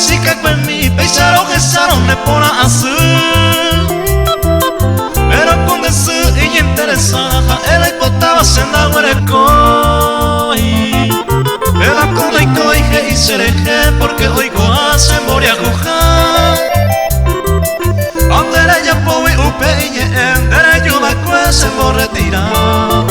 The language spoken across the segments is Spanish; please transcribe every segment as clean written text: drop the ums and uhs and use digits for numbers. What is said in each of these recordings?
Sika kwemi peisaro gesaro me pora asu pero con eso y interesada el hipotaba senda huerecoi pero con el coige y sereje porque oigo hace moria juja andere ya poe upeñe endere yo va cuese por retirar.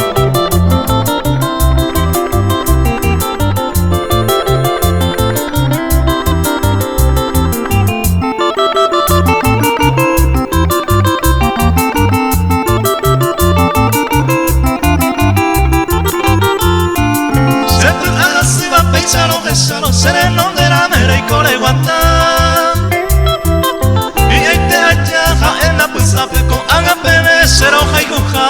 Sereno de la mera y coreguata y ahí te hallaja en la pusape con agapene seroja y guja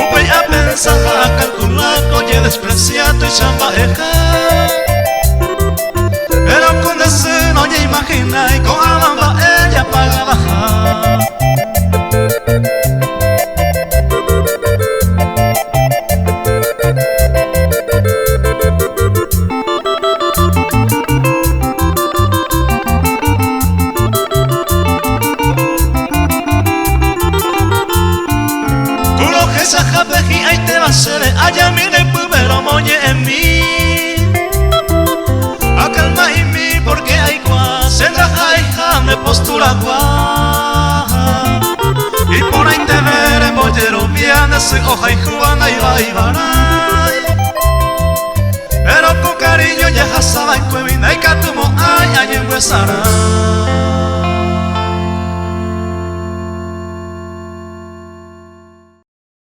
upe a pensar a calcular coye despreciado y chambaeja pero con deseo no ya imagina y con alamba ella paga baja. Sajabeji ahí te va a ser allá mire primero moñe en mí acalma y mí porque hay guas se traja me postura guas y por ahí te veré mollero viene se hoja y juana y va y varay pero con cariño ya jasaba en cuevina y catumo ay en huesara.